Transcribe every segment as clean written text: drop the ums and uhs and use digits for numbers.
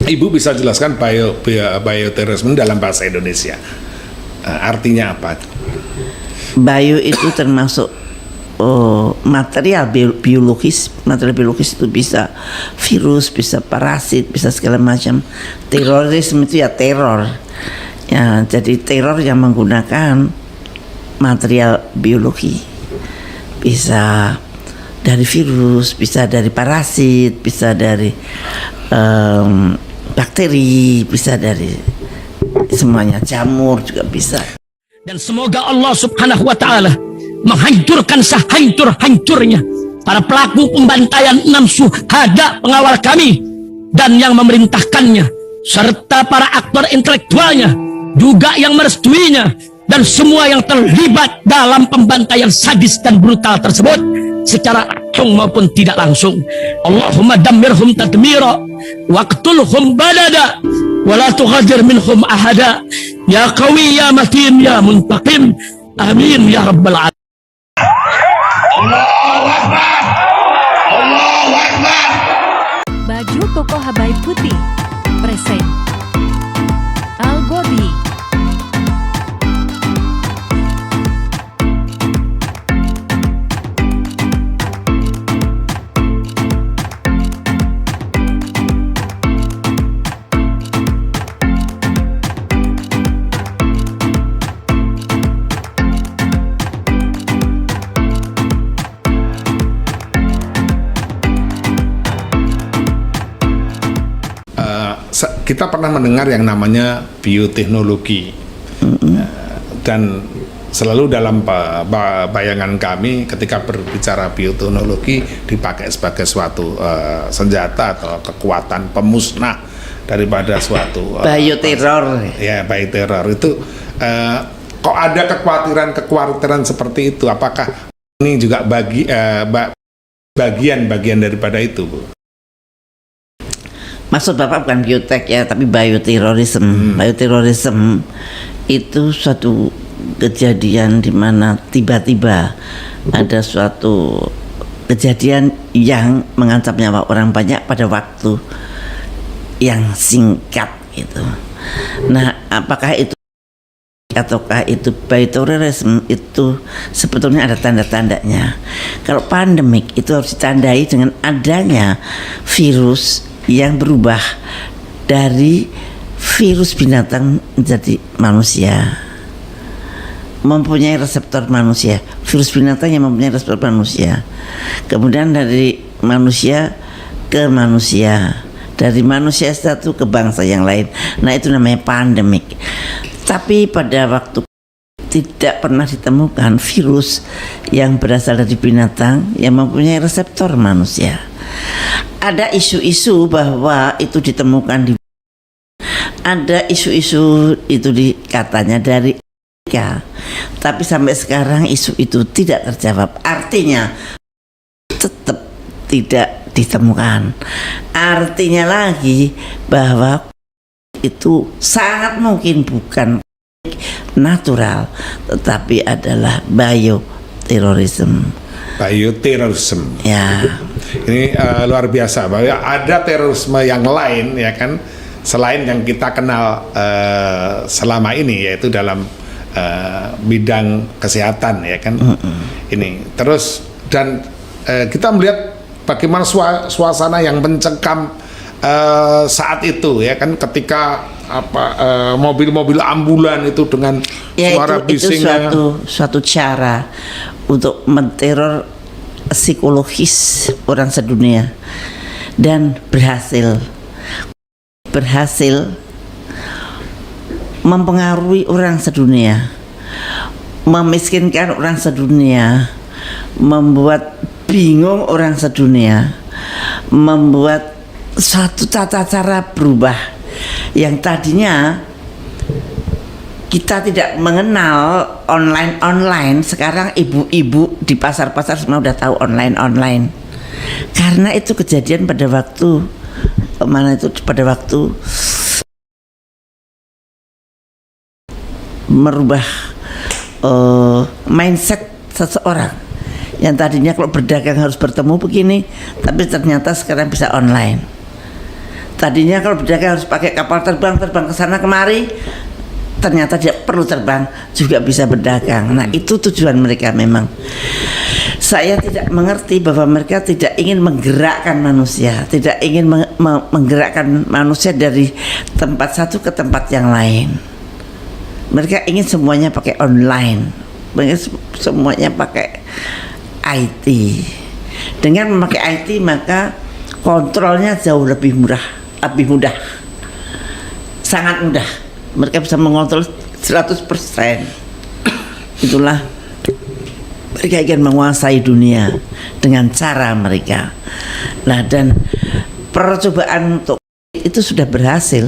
Ibu bisa jelaskan bioterorisme dalam bahasa Indonesia, artinya apa? Bio itu termasuk material biologis. Material biologis itu bisa virus, bisa parasit, bisa segala macam. Terorisme itu ya teror. Ya, jadi teror yang menggunakan material biologi. Bisa dari virus, bisa dari parasit, bisa dari bakteri, bisa dari semuanya, jamur juga bisa. Dan semoga Allah Subhanahu wa ta'ala menghancurkan sehancur-hancurnya para pelaku pembantaian 6 syuhada pengawal kami dan yang memerintahkannya, serta para aktor intelektualnya juga yang merestuinya, dan semua yang terlibat dalam pembantaian sadis dan brutal tersebut secara langsung maupun tidak langsung. Allahumma dammirhum tadmira waqtulhum badada wala tughadir minhum ahada ya qawi ya matin ya muntaqim amin ya rabbal alamin. Allahu Akbar, Allahu Akbar. Baju koko Habaib Putih present Al-Godi. Kita pernah mendengar yang namanya bioteknologi, dan selalu dalam bayangan kami ketika berbicara bioteknologi dipakai sebagai suatu senjata atau kekuatan pemusnah daripada suatu Bioteror. ya, bioteror itu. Kok ada kekhawatiran seperti itu? Apakah ini juga bagian daripada itu, Bu? Maksud Bapak bukan biotek ya, tapi bioterorisme. Bioterorisme itu suatu kejadian di mana tiba-tiba ada suatu kejadian yang mengancam nyawa orang banyak pada waktu yang singkat gitu. Nah, apakah itu ataukah itu bioterorisme, itu sebetulnya ada tanda-tandanya. Kalau pandemik itu harus ditandai dengan adanya virus yang berubah dari virus binatang menjadi manusia, mempunyai reseptor manusia. Virus binatang yang mempunyai reseptor manusia, kemudian dari manusia ke manusia, dari manusia satu ke bangsa yang lain. Nah, itu namanya pandemik. Tapi pada waktu tidak pernah ditemukan virus yang berasal dari binatang yang mempunyai reseptor manusia. Ada isu-isu bahwa itu ditemukan ada isu-isu itu katanya dari Amerika, tapi sampai sekarang isu itu tidak terjawab. Artinya tetap tidak ditemukan. Artinya lagi bahwa itu sangat mungkin bukan natural, tetapi adalah bioterorisme. Bioterorisme. Ya. Ini luar biasa, bahwa ada terorisme yang lain ya kan, selain yang kita kenal selama ini, yaitu dalam bidang kesehatan ya kan. Ini terus, dan kita melihat bagaimana suasana yang mencekam saat itu ya kan, ketika mobil-mobil ambulan itu dengan suara bisingnya. Itu suatu cara untuk menteror psikologis orang sedunia, dan berhasil mempengaruhi orang sedunia, memiskinkan orang sedunia, membuat bingung orang sedunia, membuat suatu tata cara berubah yang tadinya kita tidak mengenal online. Sekarang ibu-ibu di pasar-pasar semua udah tahu online. Karena itu kejadian pada waktu merubah mindset seseorang yang tadinya kalau berdagang harus bertemu begini, tapi ternyata sekarang bisa online. Tadinya kalau berdagang harus pakai kapal terbang ke sana kemari, ternyata tidak perlu terbang juga bisa berdagang. Nah itu tujuan mereka memang. Saya tidak mengerti bahwa mereka tidak ingin menggerakkan manusia, tidak ingin menggerakkan manusia dari tempat satu ke tempat yang lain. Mereka ingin semuanya pakai online, mereka semuanya pakai IT. Dengan memakai IT maka kontrolnya jauh lebih mudah, sangat mudah. Mereka bisa mengontrol 100%. Itulah mereka ingin menguasai dunia dengan cara mereka. Nah, dan percobaan untuk itu sudah berhasil.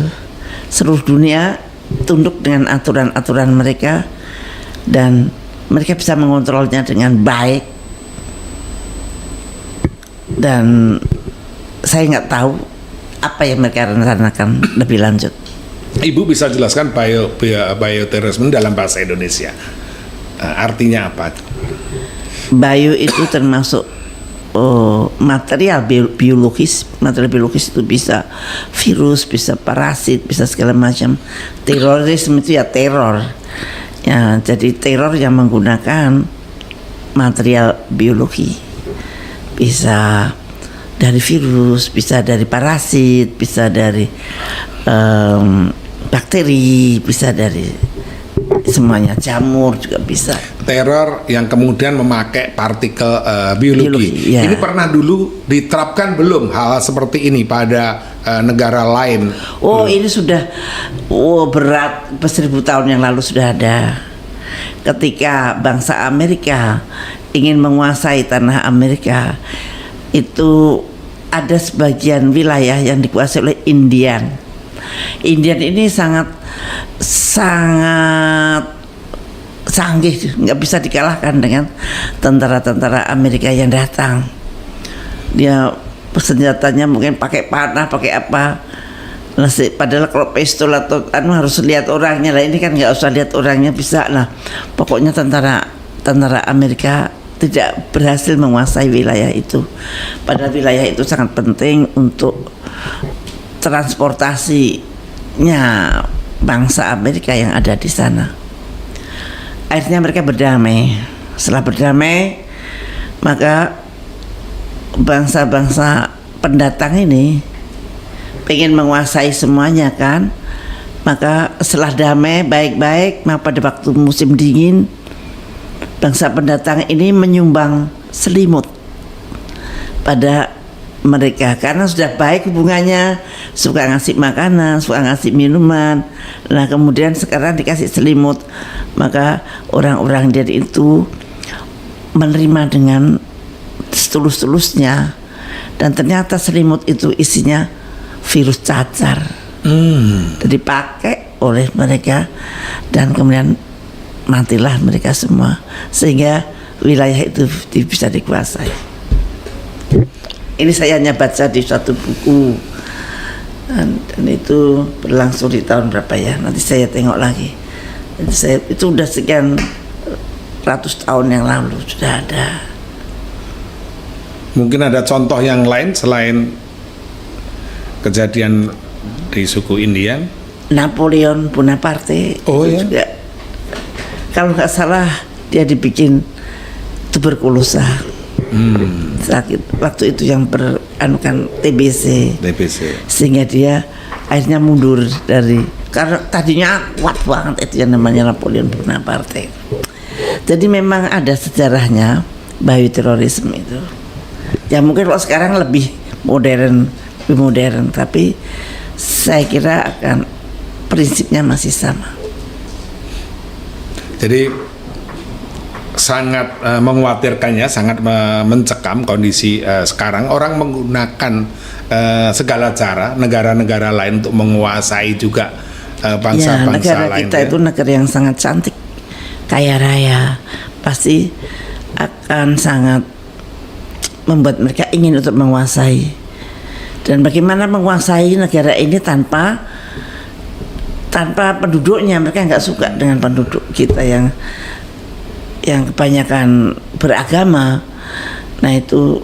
Seluruh dunia tunduk dengan aturan-aturan mereka dan mereka bisa mengontrolnya dengan baik. Dan saya nggak tahu apa yang mereka rencanakan lebih lanjut. Ibu bisa jelaskan bioterorisme dalam bahasa Indonesia, artinya apa? Bio itu termasuk material biologis. Material biologis itu bisa virus, bisa parasit, bisa segala macam. Terorisme itu ya teror. Ya, jadi teror yang menggunakan material biologi. Bisa dari virus, bisa dari parasit, bisa dari bakteri, bisa dari semuanya, jamur juga bisa. Teror yang kemudian memakai partikel biologi. Ya. Ini pernah dulu diterapkan belum hal seperti ini pada negara lain? Ini sudah berat, 1000 tahun yang lalu sudah ada. Ketika bangsa Amerika ingin menguasai tanah Amerika, itu ada sebagian wilayah yang dikuasai oleh Indian. Indian ini sangat canggih, nggak bisa dikalahkan dengan tentara-tentara Amerika yang datang. Dia senjatanya mungkin pakai panah, pakai apa. Padahal kalau pistol atau harus lihat orangnya lah. Ini kan nggak usah lihat orangnya, bisa lah. Pokoknya tentara Amerika tidak berhasil menguasai wilayah itu. Padahal wilayah itu sangat penting untuk transportasinya bangsa Amerika yang ada di sana. Akhirnya mereka berdamai. Setelah berdamai, maka bangsa-bangsa pendatang ini pengen menguasai semuanya kan. Maka setelah damai baik-baik, maka pada waktu musim dingin, bangsa pendatang ini menyumbang selimut pada mereka karena sudah baik hubungannya, suka ngasih makanan, suka ngasih minuman. Nah kemudian sekarang dikasih selimut, maka orang-orang dari itu menerima dengan setulus-tulusnya. Dan ternyata selimut itu isinya virus cacar. Dipakai oleh mereka dan kemudian matilah mereka semua, sehingga wilayah itu bisa dikuasai. Ini saya hanya baca di suatu buku dan itu berlangsung di tahun berapa ya, nanti saya tengok lagi. Itu udah sekian ratus tahun yang lalu sudah ada. Mungkin ada contoh yang lain selain kejadian di suku Indian? Napoleon Bonaparte juga, kalau nggak salah dia dibikin tuberkulosa. Sakit waktu itu yang beranukan TBC, sehingga dia akhirnya mundur dari, karena tadinya kuat banget itu yang namanya Napoleon Bonaparte. Jadi memang ada sejarahnya bioterorisme itu. Ya mungkin kalau sekarang lebih modern, tapi saya kira akan prinsipnya masih sama. Jadi sangat mengkhawatirkannya, sangat mencekam kondisi sekarang. Orang menggunakan segala cara negara-negara lain untuk menguasai juga bangsa-bangsa negara lain. Kita itu negara yang sangat cantik, kaya raya, pasti akan sangat membuat mereka ingin untuk menguasai. Dan bagaimana menguasai negara ini tanpa penduduknya? Mereka nggak suka dengan penduduk kita yang kebanyakan beragama. Nah itu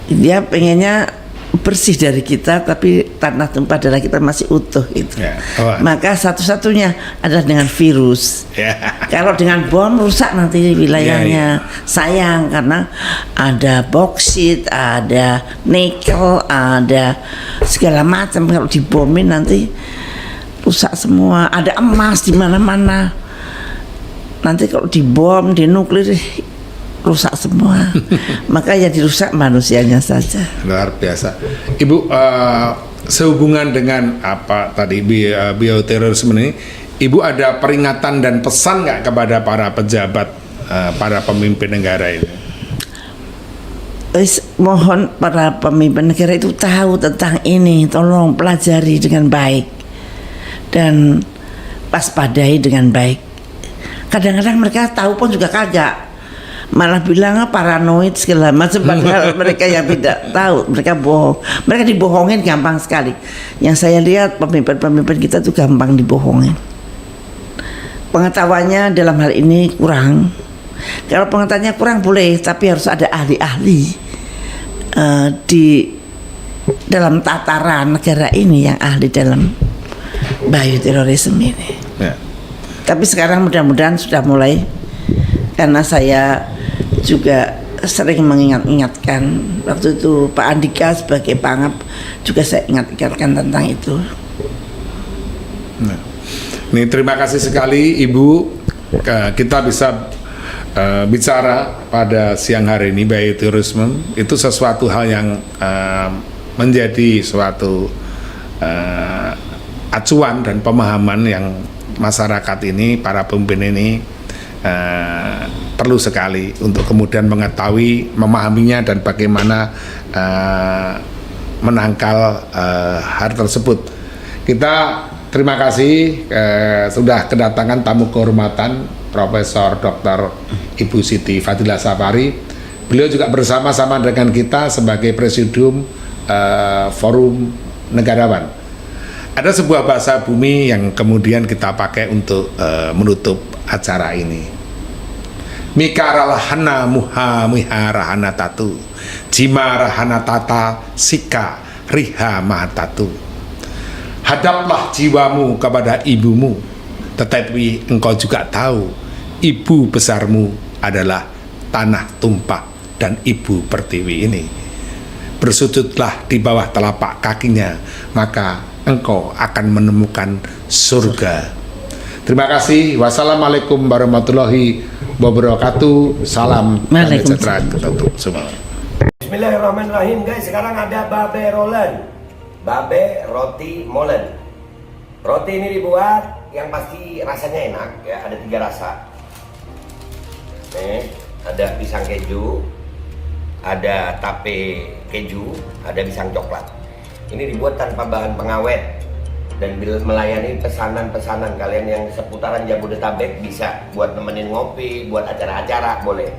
dia pengennya bersih dari kita, tapi tanah tumpah darah kita masih utuh itu. Maka satu-satunya adalah dengan virus. Kalau dengan bom rusak nanti wilayahnya. Sayang, karena ada boksit, ada nikel, ada segala macam. Kalau dibomin nanti rusak semua. Ada emas di mana-mana. Nanti kalau dibom, di nuklir rusak semua. Maka yang dirusak manusianya saja. Luar biasa. Ibu, sehubungan dengan apa tadi bioterorisme ini, Ibu ada peringatan dan pesan nggak kepada para pejabat, para pemimpin negara ini? Mohon para pemimpin negara itu tahu tentang ini, tolong pelajari dengan baik dan waspadai dengan baik. Kadang-kadang mereka tahu pun juga kagak, malah bilang paranoid segala macam, padahal mereka yang tidak tahu, mereka bohong, mereka dibohongin gampang sekali. Yang saya lihat pemimpin-pemimpin kita tuh gampang dibohongin. Pengetahuannya dalam hal ini kurang. Kalau pengetahuannya kurang boleh, tapi harus ada ahli-ahli di dalam tataran negara ini yang ahli dalam bioterorisme ini. Tapi sekarang mudah-mudahan sudah mulai, karena saya juga sering mengingat-ingatkan waktu itu Pak Andika sebagai Pangap, juga saya ingatkan tentang itu. Ini terima kasih sekali Ibu, kita bisa bicara pada siang hari ini. Bioterorisme itu sesuatu hal yang menjadi suatu acuan dan pemahaman yang masyarakat ini, para pemimpin ini perlu sekali untuk kemudian mengetahui, memahaminya, dan bagaimana menangkal hal tersebut. Kita terima kasih sudah kedatangan tamu kehormatan Profesor Dr. Ibu Siti Fadilah Safari. Beliau juga bersama-sama dengan kita sebagai Presidium Forum Negarawan. Ada sebuah bahasa bumi yang kemudian kita pakai untuk menutup acara ini. Mikaralahana muha miharahana tatu jimarahana tata sika riha mahatatu. Hadaplah jiwamu kepada ibumu, tetapi engkau juga tahu ibu besarmu adalah tanah tumpah dan ibu pertiwi ini. Bersujudlah di bawah telapak kakinya, maka engkau akan menemukan surga. Terima kasih. Wassalamualaikum warahmatullahi wabarakatuh. Salam damai sejahtera untuk semua. Bismillahirrahmanirrahim guys. Sekarang ada babe rolen, babe roti molen. Roti ini dibuat yang pasti rasanya enak ya. Ada 3 rasa. Nih, ada pisang keju, ada tape keju, ada pisang coklat. Ini dibuat tanpa bahan pengawet dan melayani pesanan-pesanan kalian yang seputaran Jabodetabek. Bisa buat nemenin ngopi, buat acara-acara boleh.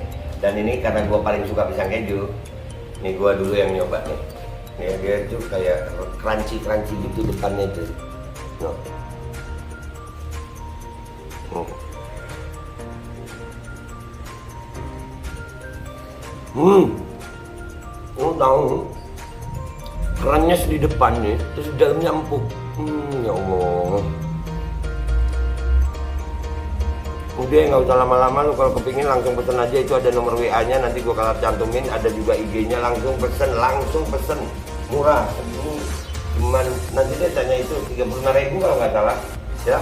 Dan ini karena gue paling suka pisang keju, nih gue dulu yang nyoba nih. Nih dia tuh kayak crunchy gitu depannya tuh. Tahu kerannya di depan nih, terus dalamnya empuk. Ya Allah. Udah nggak usah lama-lama, lu kalau kepingin langsung pesen aja, itu ada nomor WA-nya, nanti gua kalau cantumin, ada juga IG-nya, langsung pesen, murah. Ini cuman nanti dia tanya itu 35.000 kalau nggak salah, ya.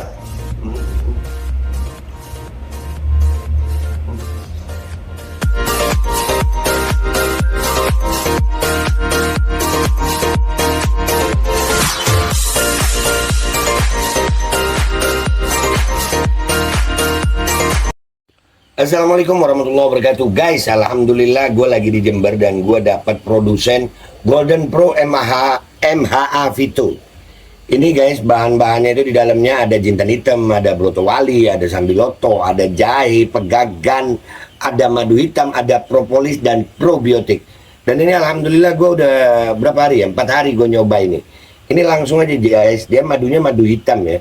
Assalamualaikum warahmatullahi wabarakatuh guys. Alhamdulillah gue lagi di Jember dan gue dapat produsen Golden Pro MHA Vito. Ini guys, bahan-bahannya itu di dalamnya ada jintan hitam, ada broto wali, ada sambiloto, ada jahe, pegagan, ada madu hitam, ada propolis dan probiotik. Dan ini alhamdulillah gue udah berapa hari ya, 4 hari gue nyoba ini. Ini langsung aja guys, dia madunya madu hitam ya.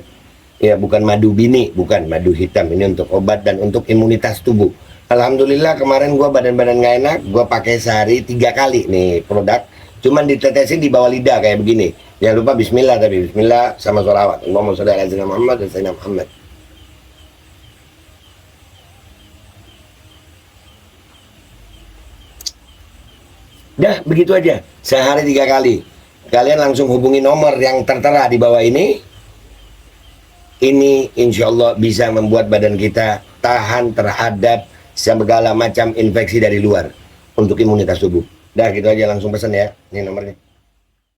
Ya bukan madu bini, bukan madu hitam. Ini untuk obat dan untuk imunitas tubuh. Alhamdulillah kemarin gue badan-badan gak enak, gue pakai sehari 3 kali nih produk. Cuman ditetesin di bawah lidah kayak begini. Jangan lupa bismillah, tapi bismillah sama sholawat. Allahumma sholli ala sayyidina Muhammad dan sayyidina Muhammad. Dah, begitu aja. Sehari 3 kali. Kalian langsung hubungi nomor yang tertera di bawah ini. Ini insya Allah bisa membuat badan kita tahan terhadap segala macam infeksi dari luar untuk imunitas tubuh. Dah, gitu aja, langsung pesan ya. Ini nomornya.